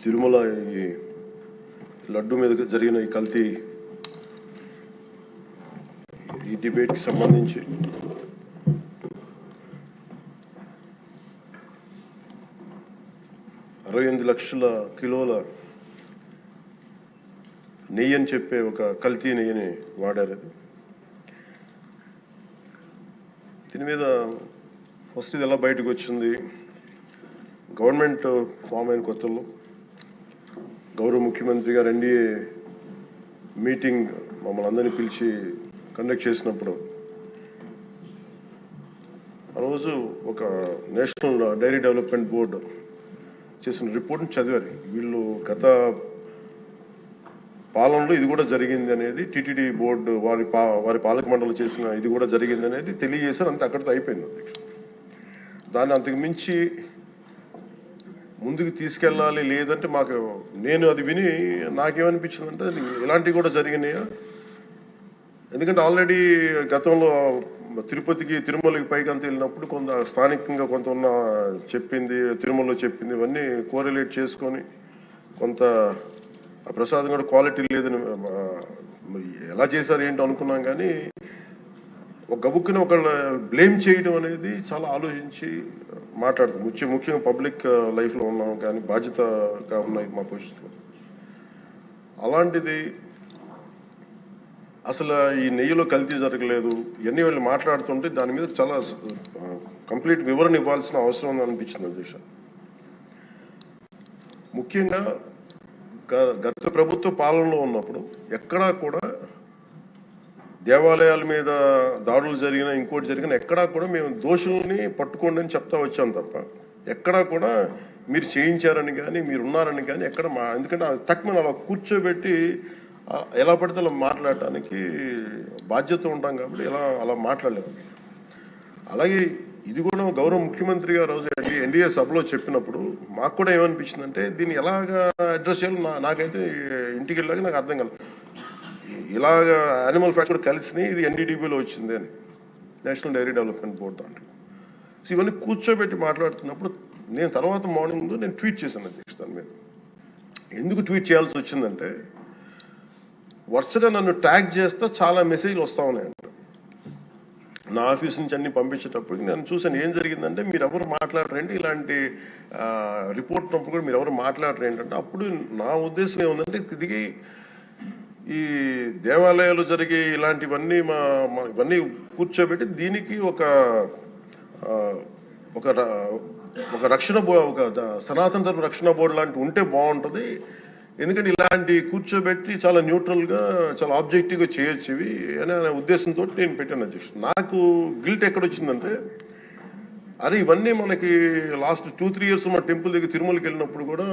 తిరుమల ఈ లడ్డు మీద జరిగిన ఈ కల్తీ ఈ డిబేట్కి సంబంధించి $68 లక్షల కిలోల నెయ్యి అని చెప్పే ఒక కల్తీ నెయ్యిని వాడారు. దీని మీద ఫస్ట్ ఇది ఎలా బయటకు వచ్చింది? గవర్నమెంట్ ఫామ్ అయిన కొత్తలో గౌరవ ముఖ్యమంత్రి గారు ఎన్డీఏ మీటింగ్ మమ్మల్ని అందరినీ పిలిచి కండక్ట్ చేసినప్పుడు ఆ రోజు ఒక నేషనల్ డైరీ డెవలప్మెంట్ బోర్డు చేసిన రిపోర్ట్ని చదివారు. వీళ్ళు గత పాలనలో ఇది కూడా జరిగింది అనేది టీటీడీ బోర్డు వారి పాలక మండలి చేసిన ఇది కూడా జరిగింది అనేది తెలియజేశారు. అంతే, అక్కడితో అయిపోయింది అధ్యక్ష. దాన్ని అంతకు మించి ముందుకు తీసుకెళ్ళాలి. లేదంటే నేను అది విని నాకేమనిపించిందంటే ఇలాంటివి కూడా జరిగినాయా? ఎందుకంటే ఆల్రెడీ గతంలో తిరుమలకి పైకంత వెళ్ళినప్పుడు కొంత స్థానికంగా కొంత ఉన్న చెప్పింది, తిరుమలలో చెప్పింది ఇవన్నీ కోరిలేట్ చేసుకొని కొంత ఆ ప్రసాదం కూడా క్వాలిటీ లేదని ఎలా చేశారు ఏంటో అనుకున్నాం. కానీ ఒక గబుక్కుని ఒకళ్ళు బ్లేమ్ చేయడం అనేది చాలా ఆలోచించి మాట్లాడతాం. ముఖ్యంగా పబ్లిక్ లైఫ్లో ఉన్నాం కానీ బాధ్యతగా ఉన్నాయి మా పొజిషన్లో. అలాంటిది అసలు ఈ నెయ్యిలో కల్తీ జరగలేదు ఇవన్నీ వాళ్ళు మాట్లాడుతుంటే దాని మీద చాలా కంప్లీట్ వివరణ ఇవ్వాల్సిన అవసరం ఉంది అనిపించింది అధ్యక్ష. ముఖ్యంగా గత ప్రభుత్వ పాలనలో ఉన్నప్పుడు ఎక్కడా కూడా దేవాలయాల మీద దాడులు జరిగినా ఇంకోటి జరిగినా ఎక్కడా కూడా మేము దోషుల్ని పట్టుకోండి అని చెప్తా వచ్చాం తప్ప ఎక్కడా కూడా మీరు చేయించారని కానీ మీరు ఉన్నారని కానీ ఎక్కడ ఎందుకంటే తక్కువ అలా కూర్చోబెట్టి ఎలా పడితే అలా మాట్లాడటానికి బాధ్యత ఉంటాం కాబట్టి అలా మాట్లాడలేము. అలాగే ఇది కూడా గౌరవ ముఖ్యమంత్రి గారు రోజు ఎన్డీఏ సభలో చెప్పినప్పుడు మాకు కూడా ఏమనిపించిందంటే దీన్ని ఎలాగా అడ్రస్ చేయాలో నాకైతే ఇంటికి వెళ్ళాక నాకు అర్థం కాదు. ఇలాగ యానిమల్ ఫ్యాక్ట్ కూడా కలిసి ఇది ఎన్డీడీబీలో వచ్చింది అని నేషనల్ డైరీ డెవలప్మెంట్ బోర్డు దాంట్లో. సో ఇవన్నీ కూర్చోబెట్టి మాట్లాడుతున్నప్పుడు నేను తర్వాత మార్నింగ్ నేను ట్వీట్ చేశాను అధ్యక్ష. దాని మీద ఎందుకు ట్వీట్ చేయాల్సి వచ్చిందంటే వరుసగా నన్ను ట్యాగ్ చేస్తే చాలా మెసేజ్లు వస్తూ ఉన్నాయంట. నా ఆఫీస్ నుంచి అన్ని పంపించేటప్పుడు నేను చూసాను ఏం జరిగిందంటే మీరు ఎవరు మాట్లాడరేంటి, ఇలాంటి రిపోర్ట్ ఉన్నప్పుడు కూడా మీరు ఎవరు మాట్లాడరు ఏంటంటే అప్పుడు నా ఉద్దేశం ఏముందంటే ఇది ఈ దేవాలయాలు జరిగే ఇలాంటివన్నీ ఇవన్నీ కూర్చోబెట్టి దీనికి ఒక రక్షణ ఒక సనాతన ధర్మ రక్షణ బోర్డు లాంటి ఉంటే బాగుంటుంది. ఎందుకంటే ఇలాంటి కూర్చోబెట్టి చాలా న్యూట్రల్గా చాలా ఆబ్జెక్టివ్గా చేయొచ్చు ఇవి అనే ఉద్దేశంతో నేను పెట్టాను అధ్యక్ష. నాకు గిల్ట్ ఎక్కడొచ్చిందంటే అరే ఇవన్నీ మనకి లాస్ట్ 2-3 ఇయర్స్ మా టెంపుల్ దగ్గర తిరుమలకి వెళ్ళినప్పుడు కూడా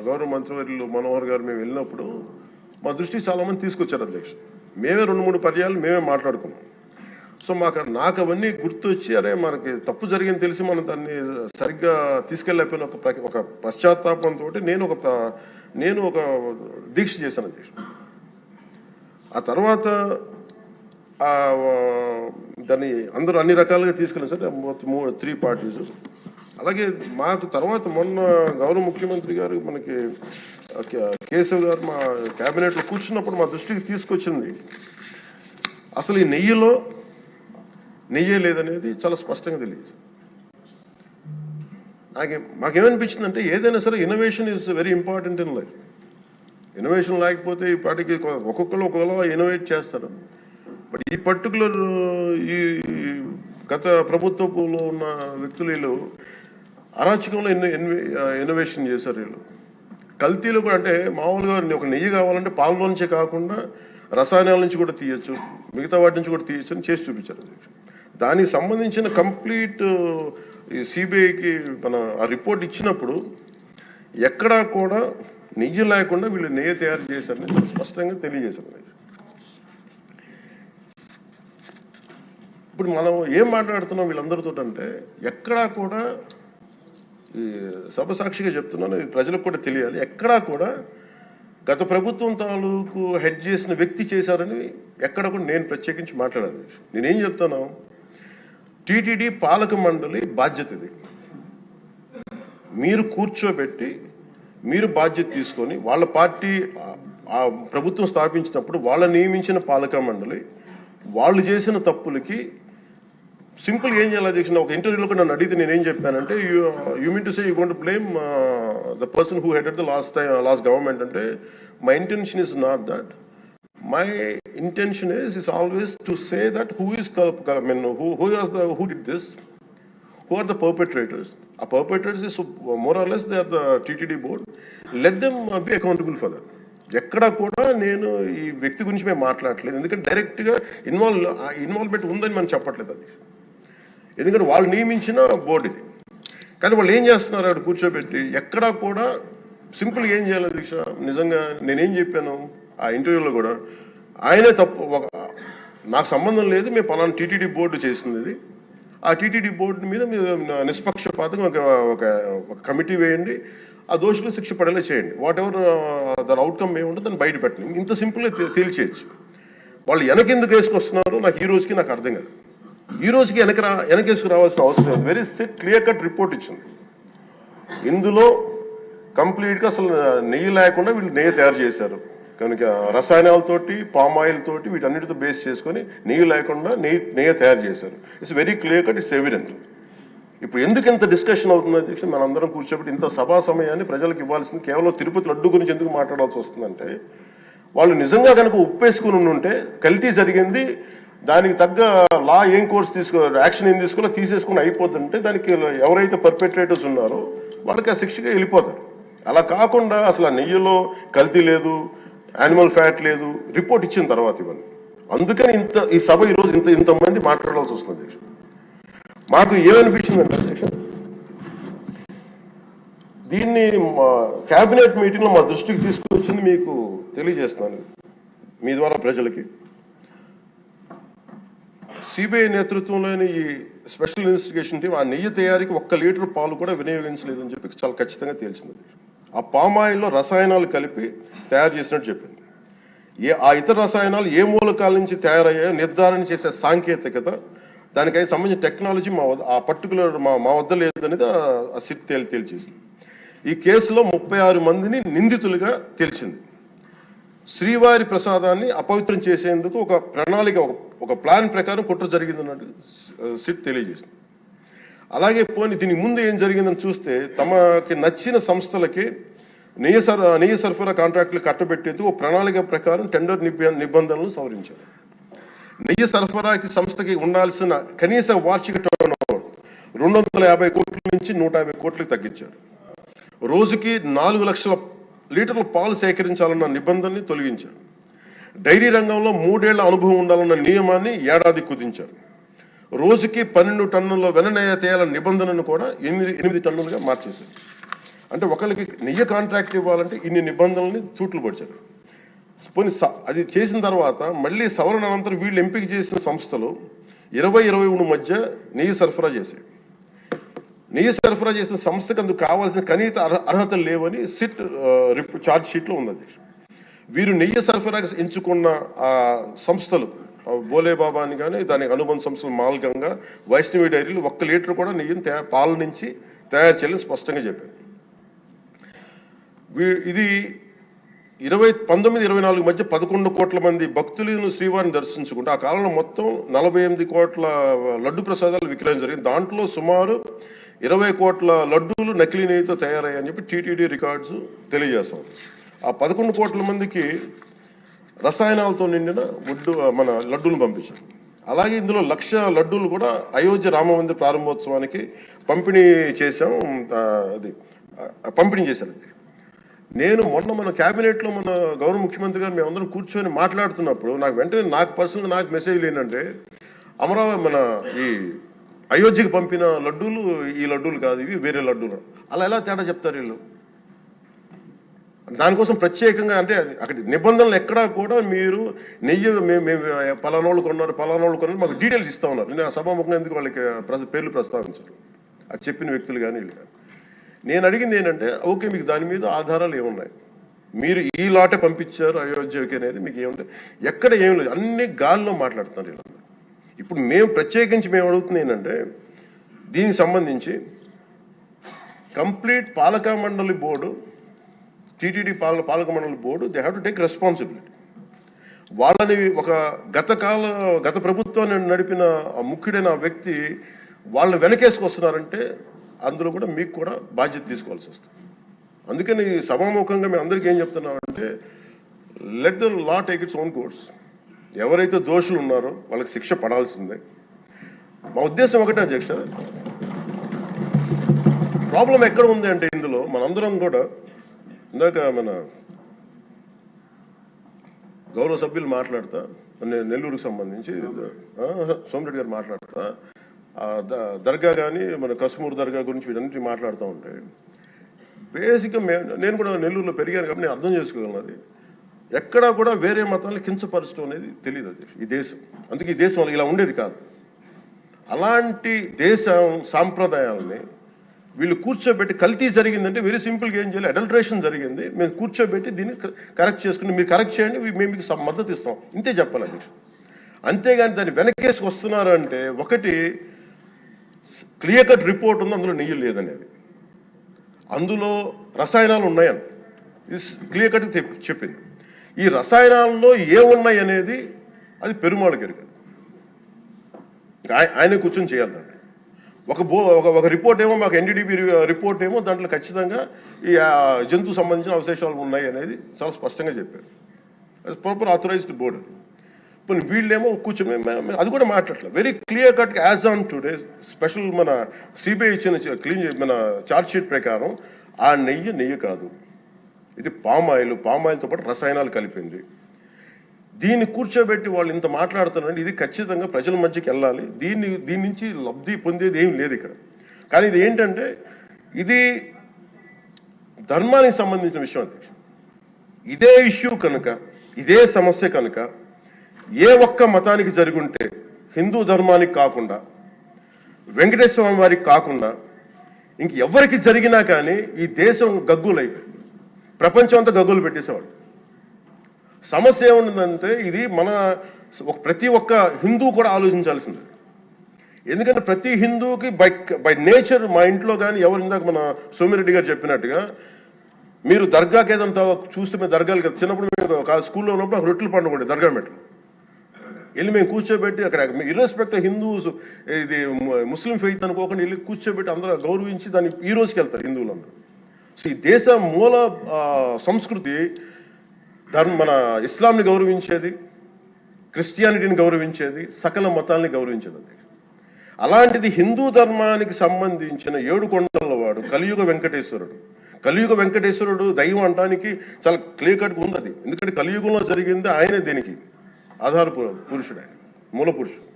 గౌరవ మంత్రివర్యులు మనోహర్ గారు మేము వెళ్ళినప్పుడు మా దృష్టికి చాలామంది తీసుకొచ్చారు అధ్యక్ష. మేమే 2-3 పర్యాలు మేమే మాట్లాడుకున్నాం. సో నాకు అవన్నీ గుర్తొచ్చి అరే మనకి తప్పు జరిగింది తెలిసి మనం దాన్ని సరిగ్గా తీసుకెళ్ళకపోయిన ఒక పశ్చాత్తాపంతో నేను ఒక దీక్ష చేశాను అధ్యక్ష. ఆ తర్వాత దాన్ని అందరూ అన్ని రకాలుగా తీసుకెళ్ళారు సార్, 3 పార్టీస్. అలాగే మాకు తర్వాత మొన్న గౌరవ ముఖ్యమంత్రి గారు మనకి కేశవ్ గారు మా క్యాబినెట్లో కూర్చున్నప్పుడు మా దృష్టికి తీసుకొచ్చింది అసలు ఈ నెయ్యిలో నెయ్యే లేదనేది చాలా స్పష్టంగా తెలియదు. మాకేమనిపించిందంటే ఏదైనా సరే innovation is very important in life. Innovation లేకపోతే ఈ పాటికి ఒక్కొక్కరు ఒకలా ఇన్నోవేట్ చేస్తారు. బట్ ఈ పర్టికులర్ ఈ గత ప్రభుత్వంలో ఉన్న వ్యక్తులు వీళ్ళు అరాచకంలో ఇన్నోవేషన్ చేశారు. వీళ్ళు కల్తీలు కూడా అంటే మామూలుగా ఒక నెయ్యి కావాలంటే పాలలో నుంచే కాకుండా రసాయనాల నుంచి కూడా తీయచ్చు, మిగతా వాటి నుంచి కూడా తీయచ్చు అని చేసి చూపించారు. దానికి సంబంధించిన కంప్లీట్ సిబిఐకి ఆ రిపోర్ట్ ఇచ్చినప్పుడు ఎక్కడా కూడా నెయ్యి లేకుండా వీళ్ళు నెయ్యి తయారు చేశారని స్పష్టంగా తెలియజేశారు. ఇప్పుడు మనం ఏం మాట్లాడుతున్నాం వీళ్ళందరితో అంటే ఎక్కడా కూడా ఈ సభ సాక్షిగా చెప్తున్నాను, ఇది ప్రజలకు కూడా తెలియాలి, ఎక్కడా కూడా గత ప్రభుత్వం తాలూకు హెడ్ చేసిన వ్యక్తి చేశారని ఎక్కడ కూడా నేను ప్రత్యేకించి మాట్లాడాలి. నేనేం చెప్తాను, టీటీడీ పాలక మండలి బాధ్యత ఇది. మీరు కూర్చోబెట్టి మీరు బాధ్యత తీసుకొని వాళ్ళ పార్టీ ఆ ప్రభుత్వం స్థాపించినప్పుడు వాళ్ళ నియమించిన పాలక మండలి వాళ్ళు చేసిన తప్పులకి సింపుల్ ఏం చేయాలి అధ్యక్ష? ఒక ఇంటర్వ్యూలో కూడా నన్ను అడిగితే నేనేం చెప్పానంటే you mean to say you going to blame the person who headed the last government అంటే my intention is not that. My intention is always to say that who did this, who are the perpetrators. A perpetrators is more or less they are the TTD board. Let them be accountable for that. ఎక్కడ కూడా నేను ఈ వ్యక్తి గురించి మేము మాట్లాడలేదు, ఎందుకంటే డైరెక్ట్గా ఇన్వాల్వ్మెంట్ ఉందని మనం చెప్పట్లేదు అది, ఎందుకంటే వాళ్ళు నియమించిన బోర్డు ఇది. కానీ వాళ్ళు ఏం చేస్తున్నారు అక్కడ కూర్చోబెట్టి ఎక్కడా కూడా సింపుల్ ఏం చేయాలి దీక్ష? నిజంగా నేనేం చెప్పాను ఆ ఇంటర్వ్యూలో కూడా, ఆయనే తప్పు, నాకు సంబంధం లేదు, మేము పలానా టీటీడీ బోర్డు చేసింది ఇది, ఆ టీటీడీ బోర్డు మీద మీరు నిష్పక్షపాతంగా ఒక కమిటీ వేయండి, ఆ దోషులు శిక్ష పడేలా చేయండి, వాట్ ఎవర్ దాని అవుట్కమ్ ఏముంటుందో దాన్ని బయట పెట్టండి, ఇంత సింపుల్గా తేల్చేయచ్చు. వాళ్ళు వెనకెందుకు వేసుకొస్తున్నారు నాకు ఈ రోజుకి నాకు అర్థం కాదు. ఈ రోజుకి వెనకేసుకు రావాల్సిన అవసరం లేదు. వెరీ క్లియర్ కట్ రిపోర్ట్ ఇచ్చింది. ఇందులో కంప్లీట్గా అసలు నెయ్యి లేకుండా వీళ్ళు నెయ్యి తయారు చేశారు కనుక రసాయనాలతోటి పామాయిల్ తోటి వీటన్నిటితో బేస్ చేసుకొని నెయ్యి లేకుండా నెయ్యి తయారు చేశారు. It's very clear cut, it's evident. ఇప్పుడు ఎందుకు ఇంత డిస్కషన్ అవుతుంది అధ్యక్ష? మనందరం కూర్చోబెట్టి ఇంత సభా సమయాన్ని ప్రజలకు ఇవ్వాల్సింది కేవలం తిరుపతి లడ్డు గురించి ఎందుకు మాట్లాడాల్సి వస్తుందంటే, వాళ్ళు నిజంగా కనుక ఉప్పేసుకుని ఉంటే కల్తీ జరిగింది, దానికి తగ్గ లా ఏం కోర్స్ యాక్షన్ ఏం తీసుకోవాలో తీసేసుకుని అయిపోతుంటే దానికి ఎవరైతే పర్పెట్రేటర్స్ ఉన్నారో వాళ్ళకి ఆ శిక్షగా వెళ్ళిపోతారు. అలా కాకుండా అసలు ఆ నెయ్యిలో కల్తీ లేదు, యానిమల్ ఫ్యాట్ లేదు, రిపోర్ట్ ఇచ్చిన తర్వాత ఇవన్నీ. అందుకని ఈ సభ ఈరోజు ఇంతమంది మాట్లాడాల్సి వస్తుంది అధ్యక్ష. మాకు ఏమనిపించిందంటే అధ్యక్ష, దీన్ని క్యాబినెట్ మీటింగ్లో మా దృష్టికి తీసుకొచ్చింది మీకు తెలియజేస్తున్నాను మీ ద్వారా ప్రజలకి. సిబిఐ నేతృత్వంలోని ఈ స్పెషల్ ఇన్వెస్టిగేషన్ టీం ఆ నెయ్యి తయారీకి 1 లీటర్ పాలు కూడా వినియోగించలేదని చెప్పి చాలా ఖచ్చితంగా తేల్చింది. ఆ పామాయిల్లో రసాయనాలు కలిపి తయారు చేసినట్టు చెప్పింది. ఆ ఇతర రసాయనాలు ఏ మూలకాల నుంచి తయారయ్యాయో నిర్ధారణ చేసే సాంకేతికత, దానికై సంబంధించిన టెక్నాలజీ ఆ పర్టికులర్ మా వద్ద లేదనేది ఆ సిట్ తేల్చేసింది. ఈ కేసులో 36 మందిని నిందితులుగా తేల్చింది. శ్రీవారి ప్రసాదాన్ని అపవిత్రం చేసేందుకు ఒక ప్రణాళిక, ఒక ప్లాన్ ప్రకారం కుట్ర జరిగిందన్నట్టు సిట్ తెలియజేసింది. అలాగే దీనికి ముందు ఏం జరిగిందని చూస్తే, తమకి నచ్చిన సంస్థలకి నెయ్యి సరఫరా కాంట్రాక్టులు కట్టబెట్టేందుకు ఒక ప్రణాళిక ప్రకారం టెండర్ నిబంధనలు సవరించారు. నెయ్యి సరఫరాకి సంస్థకి ఉండాల్సిన కనీస వార్షిక టర్నోవర్ 250 కోట్ల నుంచి 150 కోట్లకు తగ్గించారు. రోజుకి 4 లక్షల లీటర్ల పాలు సేకరించాలన్న నిబంధనని తొలగించారు. డైరీ రంగంలో 3 ఏళ్ల అనుభవం ఉండాలన్న నియమాన్ని ఏడాది కుదించారు. రోజుకి 12 టన్నుల వెన్నెయ్య తేయాలన్న నిబంధనను కూడా 8 టన్నులుగా మార్చేశారు. అంటే ఒకరికి నెయ్యి కాంట్రాక్ట్ ఇవ్వాలంటే ఇన్ని నిబంధనల్ని తూట్లు పడిచారు. అది చేసిన తర్వాత మళ్ళీ సవరణ అనంతరం వీళ్ళు ఎంపిక చేసిన సంస్థలు 20-23 మధ్య నెయ్యి సరఫరా చేశాయి. నెయ్యి సరఫరా చేసిన సంస్థకు అందుకు కావాల్సిన కనీస అర్హతలు లేవని సిట్ ఛార్జ్ షీట్లో ఉన్నది. వీరు నెయ్యి సరఫరాకి ఎంచుకున్న ఆ సంస్థలు బోలేబాబా అని కానీ దానికి అనుబంధ సంస్థలు మాల్గంగా, వైష్ణవి డైరీలు 1 లీటర్ కూడా నెయ్యిని పాల నుంచి తయారు చేయాలని స్పష్టంగా చెప్పారు. ఇది 1924 మధ్య 11 కోట్ల మంది భక్తులను శ్రీవారిని దర్శించుకుంటే ఆ కాలంలో మొత్తం 48 కోట్ల లడ్డు ప్రసాదాలు విక్రయం జరిగింది. దాంట్లో సుమారు 20 కోట్ల లడ్డూలు నకిలీ నెయ్యితో తయారయ్యాయని చెప్పి టీటీడీ రికార్డ్స్ తెలియజేస్తాం. ఆ 11 కోట్ల మందికి రసాయనాలతో నిండిన మన లడ్డూలు పంపించారు. అలాగే ఇందులో 1,00,000 లడ్డూలు కూడా అయోధ్య రామ మందిర ప్రారంభోత్సవానికి పంపిణీ చేశారు. నేను మొన్న మన క్యాబినెట్లో మన గౌరవ ముఖ్యమంత్రి గారు మేమందరం కూర్చొని మాట్లాడుతున్నప్పుడు నాకు పర్సనల్గా నాకు మెసేజ్ ఏంటంటే, అమరావతి మన ఈ అయోధ్యకి పంపిన లడ్డూలు ఈ లడ్డూలు కాదు, ఇవి వేరే లడ్డూలు. అలా ఎలా తేడా చెప్తారు వీళ్ళు? దానికోసం ప్రత్యేకంగా అంటే అక్కడ నిబంధనలు ఎక్కడా కూడా మీరు నెయ్యి మేము పలానోళ్ళు కొన్నారు మాకు డీటెయిల్స్ ఇస్తూ ఉన్నారు. నేను సభాముఖంగా ఎందుకు వాళ్ళకి పేర్లు ప్రస్తావించారు, అది చెప్పిన వ్యక్తులు కానీ వీళ్ళు కానీ. నేను అడిగింది ఏంటంటే, ఓకే మీకు దాని మీద ఆధారాలు ఏమున్నాయి, మీరు ఈ లాటే పంపించారు అయోధ్యకి అనేది మీకు ఏముంటాయి? ఎక్కడ ఏం లేదు, అన్ని గాల్లో మాట్లాడుతున్నారు వీళ్ళందరూ. ఇప్పుడు మేము అడుగుతుంది ఏంటంటే, దీనికి సంబంధించి కంప్లీట్ పాలకా మండలి బోర్డు టీటీడీ పాలక మండలి board they have to take responsibility. వాళ్ళని ఒక గత ప్రభుత్వాన్ని నడిపిన ఆ ముఖ్యుడైన వ్యక్తి వాళ్ళు వెనకేసుకొస్తున్నారంటే అందులో కూడా మీకు కూడా బాధ్యత తీసుకోవాల్సి వస్తుంది. అందుకని సభాముఖంగా మేము అందరికీ ఏం చెప్తున్నామంటే let the law take its own course. ఎవరైతే దోషులు ఉన్నారో వాళ్ళకి శిక్ష పడాల్సిందే. మా ఉద్దేశం ఒకటే అధ్యక్ష, ప్రాబ్లం ఎక్కడ ఉంది అంటే ఇందులో మనందరం కూడా ఇందాక మన గౌరవ సభ్యులు మాట్లాడతా నెల్లూరుకు సంబంధించి సోమిరెడ్డి గారు మాట్లాడతా దర్గా కానీ మన కస్మూర్ దర్గా గురించి వీటన్నిటి మాట్లాడుతూ ఉంటే బేసిక్గా నేను కూడా నెల్లూరులో పెరిగాను కాబట్టి నేను అర్థం చేసుకోగలను. అది ఎక్కడా కూడా వేరే మతాలను కించపరచడం అనేది తెలియదు అది ఈ దేశం. అందుకే ఈ దేశం ఇలా ఉండేది కాదు. అలాంటి దేశం సాంప్రదాయాలని వీళ్ళు కూర్చోబెట్టి కల్తీ జరిగిందంటే వెరీ సింపుల్గా ఏం చేయాలి, అడల్ట్రేషన్ జరిగింది, మేము కూర్చోబెట్టి దీన్ని కరెక్ట్ చేసుకుని మీరు కరెక్ట్ చేయండి, మేము మీకు మద్దతు ఇస్తాం, ఇంతే చెప్పాలి అధ్యక్షుడు. అంతేగాని దాన్ని వెనకేసుకు వస్తున్నారు అంటే ఒకటి క్లియర్ కట్ రిపోర్ట్ ఉంది, అందులో నెయ్యి లేదనేది, అందులో రసాయనాలు ఉన్నాయని క్లియర్ కట్ చెప్పింది. ఈ రసాయనాల్లో ఏమున్నాయి అనేది అది పెరుమాళకి ఎరుగదు, ఆయనే కూర్చొని చేయాలి. ఒక రిపోర్ట్ ఏమో మాకు ఎన్డీడీబీ రిపోర్ట్ ఏమో దాంట్లో ఖచ్చితంగా ఈ జంతు సంబంధించిన అవశేషాలు ఉన్నాయి అనేది చాలా స్పష్టంగా చెప్పారు. అది ప్రాపర్ ఆథరైజ్డ్ బోర్డు. ఇప్పుడు వీళ్ళేమో కూర్చొని అది కూడా మాట్లాడలేదు. Very clear cut as on today special మన సిబిఐ ఇచ్చిన మన ఛార్జ్ షీట్ ప్రకారం ఆ నెయ్యి కాదు, ఇది పామాయిల్తో పాటు రసాయనాలు కలిపింది. దీన్ని కూర్చోబెట్టి వాళ్ళు ఇంత మాట్లాడుతున్నారంటే ఇది ఖచ్చితంగా ప్రజల మధ్యకి వెళ్ళాలి. దీని నుంచి లబ్ధి పొందేది ఏం లేదు ఇక్కడ. కానీ ఇది ఏంటంటే ఇది ధర్మానికి సంబంధించిన విషయం అధ్యక్ష. ఇదే ఇష్యూ కనుక, ఇదే సమస్య కనుక ఏ ఒక్క మతానికి జరుగుంటే హిందూ ధర్మానికి కాకుండా వెంకటేశ్వర స్వామి వారికి కాకుండా ఇంక ఎవరికి జరిగినా కానీ ఈ దేశం గగ్గులైపోయింది, ప్రపంచం అంతా గగ్గులు పెట్టేసేవాడు. సమస్య ఏముందంటే ఇది ప్రతి ఒక్క హిందూ కూడా ఆలోచించాల్సింది. ఎందుకంటే ప్రతి హిందూకి బై నేచర్, మా ఇంట్లో కానీ ఎవరు ఇందాక మన సోమిరెడ్డి గారు చెప్పినట్టుగా మీరు దర్గాకి ఏదంతా చూస్తే మేము దర్గాలు కదా, చిన్నప్పుడు మేము స్కూల్లో ఉన్నప్పుడు రొట్టెలు పండుగ దర్గా మెట్లు వెళ్ళి మేము కూర్చోబెట్టి అక్కడ ఇర్రెస్పెక్ట్ హిందూస్ ఇది ముస్లిం ఫెయిత్ అనుకోకుండా వెళ్ళి కూర్చోబెట్టి అందరూ గౌరవించి దాన్ని ఈ రోజుకి వెళ్తారు హిందువులందరూ. సో ఈ దేశ మూల సంస్కృతి మన ఇస్లాంని గౌరవించేది, క్రిస్టియానిటీని గౌరవించేది, సకల మతాల్ని గౌరవించేది. అలాంటిది హిందూ ధర్మానికి సంబంధించిన 7 కొండల వాడు కలియుగ వెంకటేశ్వరుడు. కలియుగ వెంకటేశ్వరుడు దైవం అనడానికి చాలా క్లియర్ కట్గా ఉంది అది. ఎందుకంటే కలియుగంలో జరిగింది ఆయనే, దీనికి ఆధార పురుషుడు, ఆయన మూల పురుషుడు.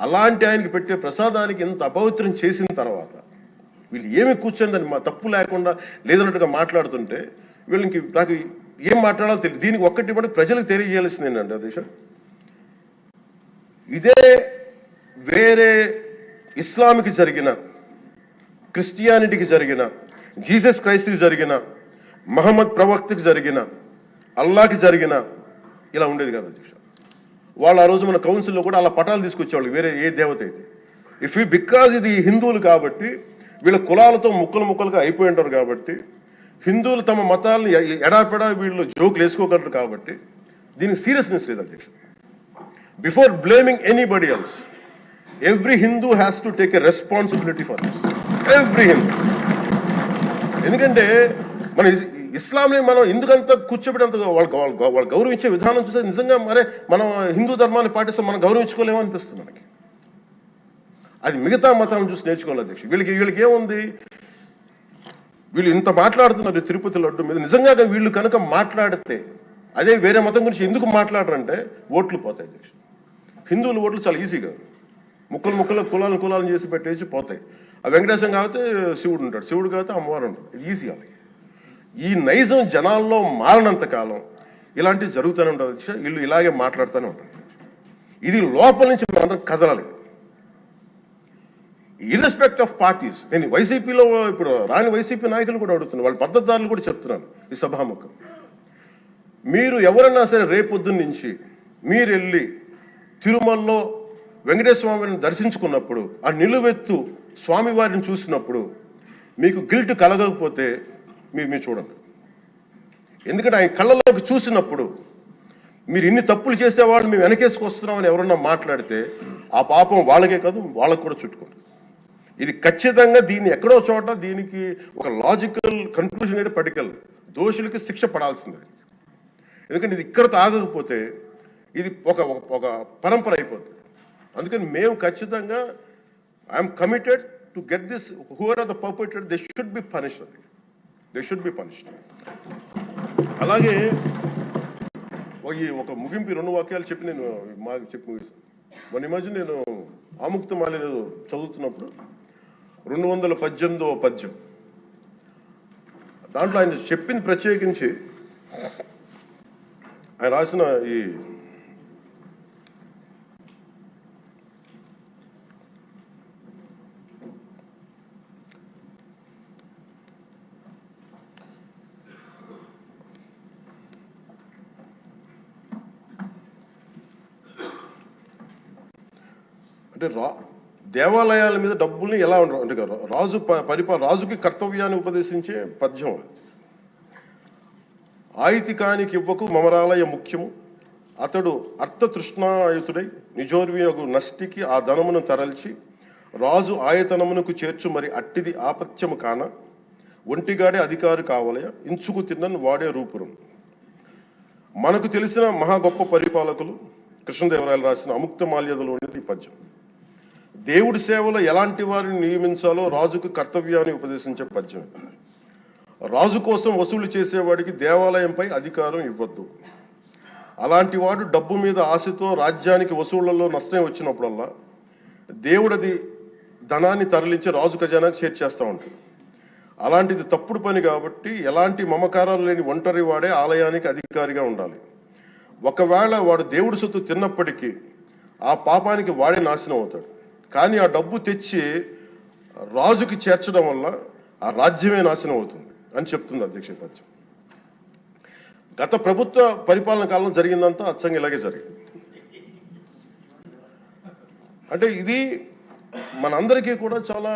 అలాంటి ఆయనకి పెట్టే ప్రసాదానికి ఇంత అపవిత్రం చేసిన తర్వాత వీళ్ళు ఏమి కూర్చొని దాన్ని తప్పు లేకుండా లేదన్నట్టుగా మాట్లాడుతుంటే వీళ్ళకి నాకు ఏం మాట్లాడాలో తెలియదు. దీనికి ఒక్కటి కూడా ప్రజలకు తెలియజేయాల్సింది ఏంటంటే దేశం ఇదే వేరే ఇస్లాంకి జరిగిన, క్రిస్టియానిటీకి జరిగిన, జీసస్ క్రైస్ట్కి జరిగిన, మహమ్మద్ ప్రవక్తకి జరిగిన, అల్లాకి జరిగిన ఇలా ఉండేది కదా అధ్యక్ష. వాళ్ళు ఆ రోజు మన కౌన్సిల్లో కూడా అలా పటాలు తీసుకొచ్చేవాళ్ళు వేరే ఏ దేవత అయితే. బికాజ్ ఇది హిందువులు కాబట్టి వీళ్ళ కులాలతో ముక్కలుగా అయిపోయి ఉంటారు కాబట్టి హిందువులు తమ మతాలను ఎడాపెడా వీళ్ళు జోకులు వేసుకోగలరు కాబట్టి దీనికి సీరియస్నెస్ లేదు అధ్యక్ష. Before blaming anybody else every Hindu has to take a responsibility for this, every Hindu. ఎందుకంటే మన ఇస్లాంని మనం ఎందుకంత కూర్చోబెట్టేంత వాళ్ళు గౌరవించే విధానం చూస్తే నిజంగా మనం హిందూ ధర్మాన్ని పాటిస్తే మనం గౌరవించుకోలేమో అనిపిస్తుంది మనకి. అది మిగతా మతాలను చూసి నేర్చుకోవాలి అధ్యక్ష. వీళ్ళకి ఏముంది, వీళ్ళు ఇంత మాట్లాడుతున్నారు తిరుపతి లడ్డు మీద. నిజంగా వీళ్ళు కనుక మాట్లాడితే అదే వేరే మతం గురించి ఎందుకు మాట్లాడరంటే ఓట్లు పోతాయి అధ్యక్ష. హిందువుల ఓట్లు చాలా ఈజీగా ముక్కలు కులాలను చేసి పెట్టేసి పోతాయి. ఆ వెంకటేశ్వరం కాబట్టి శివుడు ఉంటాడు, శివుడు కాబట్టి అమ్మవారు ఉంటాడు, ఇది ఈజీ వాళ్ళకి. ఈ నైజం జనాల్లో మారినంత కాలం ఇలాంటివి జరుగుతూనే ఉంటుంది అధ్యక్ష. వీళ్ళు ఇలాగే మాట్లాడుతూనే ఉంటారు. ఇది లోపల నుంచి మనందరం కదలాలి, ఇర్రెస్పెక్ట్ ఆఫ్ పార్టీస్. నేను వైసీపీలో ఇప్పుడు రాని వైసీపీ నాయకులు కూడా అడుగుతున్నాను, వాళ్ళ పద్ధతిదారులు కూడా చెప్తున్నాను ఈ సభాముఖం. మీరు ఎవరన్నా సరే రేపొద్దున్న నుంచి మీరు వెళ్ళి తిరుమలలో వెంకటేశ్వర స్వామిని దర్శించుకున్నప్పుడు ఆ నిలువెత్తు స్వామివారిని చూసినప్పుడు మీకు గిల్ట్ కలగకపోతే మీరు చూడండి. ఎందుకంటే ఆయన కళ్ళలోకి చూసినప్పుడు మీరు ఇన్ని తప్పులు చేసేవాళ్ళు మేము వెనకేసుకొస్తున్నామని ఎవరన్నా మాట్లాడితే ఆ పాపం వాళ్ళకే కాదు వాళ్ళకు కూడా చుట్టుకుంటుంది. ఇది ఖచ్చితంగా దీన్ని ఎక్కడో చోట దీనికి ఒక లాజికల్ కన్క్లూజన్ అయితే పట్టుకెళ్ళదు. దోషులకి శిక్ష పడాల్సిందే. ఎందుకంటే ఇది ఇక్కడతో ఆగకపోతే ఇది ఒక ఒక పరంపర అయిపోతుంది. అందుకని మేము ఖచ్చితంగా I'm committed to get this who are are the perpetrator they should be punished. They should be punished. అలాగే ఈ ఒక ముగింపు 2 వాక్యాలు చెప్పి నేను మాకు చెప్పి ముగిస్తాను. మొన్న మధ్య నేను ఆముక్తమాల్య చదువుతున్నప్పుడు 218వ పద్యం దాంట్లో ఆయన చెప్పింది ప్రత్యేకించి ఆయన రాసిన ఈ అంటే దేవాలయాల మీద డబ్బుల్ని ఎలా ఉండరు అంటే రాజు రాజుకి కర్తవ్యాన్ని ఉపదేశించే పద్యం. ఆయితికానికి ఇవ్వకు మమరాలయ ముఖ్యము అతడు అర్థతృష్ణాయుతుడై నిజోర్వియగు నష్టికి ఆ ధనమును తరల్చి రాజు ఆయతనమునకు చేర్చు మరి అట్టిది ఆపత్యము కాన ఒంటిగాడే అధికారి కావాలయ ఇంచుకు తిన్నను వాడే రూపురం. మనకు తెలిసిన మహా గొప్ప పరిపాలకులు కృష్ణదేవరాయలు రాసిన అముక్తమాల్యదలోనిది పద్యం. దేవుడి సేవలో ఎలాంటి వారిని నియమించాలో రాజుకు కర్తవ్యాన్ని ఉపదేశించే పద్యం. రాజు కోసం వసూలు చేసేవాడికి దేవాలయంపై అధికారం ఇవ్వద్దు. అలాంటి వాడు డబ్బు మీద ఆశతో రాజ్యానికి వసూళ్లలో నష్టం వచ్చినప్పుడల్లా దేవుడది ధనాన్ని తరలించి రాజు ఖజానాకు చేర్చేస్తూ ఉంటాడు. అలాంటిది తప్పుడు పని కాబట్టి ఎలాంటి మమకారాలు లేని ఒంటరి వాడే ఆలయానికి అధికారిగా ఉండాలి. ఒకవేళ వాడు దేవుడి సొత్తు తిన్నప్పటికీ ఆ పాపానికి వాడే నాశనం అవుతాడు. కానీ ఆ డబ్బు తెచ్చి రాజుకి చేర్చడం వల్ల ఆ రాజ్యమే నాశనం అవుతుంది అని చెప్తుంది అధ్యక్ష పద్యం. గత ప్రభుత్వ పరిపాలన కాలంలో జరిగిందంతా అచ్చంగా ఇలాగే జరిగింది. అంటే ఇది మనందరికీ కూడా చాలా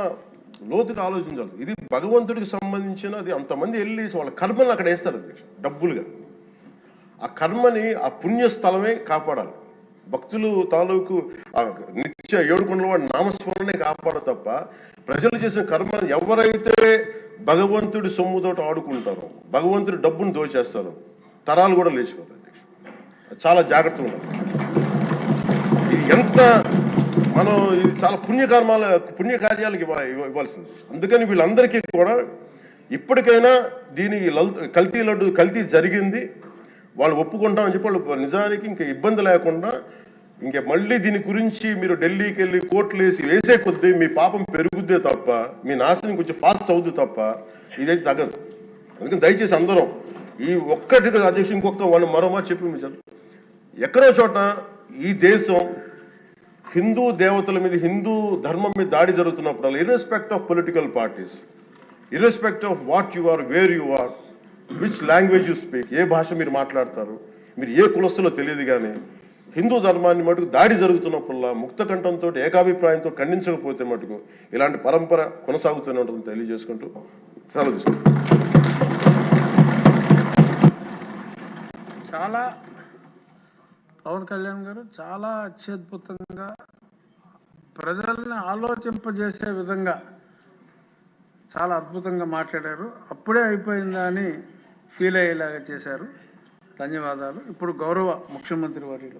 లోతుగా ఆలోచించాలి. ఇది భగవంతుడికి సంబంధించినది. అంతమంది వెళ్ళి వాళ్ళ కర్మని అక్కడ వేస్తారు అధ్యక్ష డబ్బులుగా. ఆ కర్మని ఆ పుణ్యస్థలమే కాపాడాలి. భక్తులు తాలూకు నిత్య ఏడుకొండల వాడి నామస్మరణే కాపాడ తప్ప ప్రజలు చేసిన కర్మను ఎవరైతే భగవంతుడి సొమ్ముతో ఆడుకుంటారో భగవంతుడి డబ్బును దోచేస్తారో తరాలు కూడా లేచిపోతాయి. చాలా జాగ్రత్తగా ఉండాలి. ఇది ఎంత మనం ఇది చాలా పుణ్యకార్యాలకు ఇవ్వాల్సింది. అందుకని వీళ్ళందరికీ కూడా ఇప్పటికైనా దీని కల్తీ జరిగింది వాళ్ళు ఒప్పుకుంటామని చెప్పి వాళ్ళు నిజానికి ఇంకా ఇబ్బంది లేకుండా ఇంకా మళ్ళీ దీని గురించి మీరు ఢిల్లీకి వెళ్ళి కోర్టులు వేసే కొద్దీ మీ పాపం పెరుగుద్దే తప్ప మీ నాశనం కొంచెం ఫాస్ట్ అవుద్ది తప్ప ఇదైతే తగ్గదు. అందుకని దయచేసి అందరం ఈ ఒక్కటి అధ్యక్షుడు ఇంకొక మరో మాట చెప్పి ఎక్కడో చోట ఈ దేశం హిందూ దేవతల మీద హిందూ ధర్మం మీద దాడి జరుగుతున్నప్పుడు irrespective of political parties irrespective of what you are where you are which language you speak ఏ భాష మీరు మాట్లాడతారు మీరు ఏ కులస్తులో తెలియదు కానీ హిందూ ధర్మాన్ని మటుకు దాడి జరుగుతున్నప్పుడల్లా ముక్త కంఠంతో ఏకాభిప్రాయంతో ఖండించకపోతే మటుకు ఇలాంటి పరంపర కొనసాగుతూనే ఉంటుందని తెలియజేసుకుంటూ సెలవు తీసుకుంటాం. చాలా పవన్ కళ్యాణ్ గారు చాలా అత్యద్భుతంగా ప్రజల్ని ఆలోచింపజేసే విధంగా చాలా అద్భుతంగా మాట్లాడారు. అప్పుడే అయిపోయిందా అని ఫీల్ అయ్యేలాగా చేశారు. ధన్యవాదాలు. ఇప్పుడు గౌరవ ముఖ్యమంత్రి వర్యులు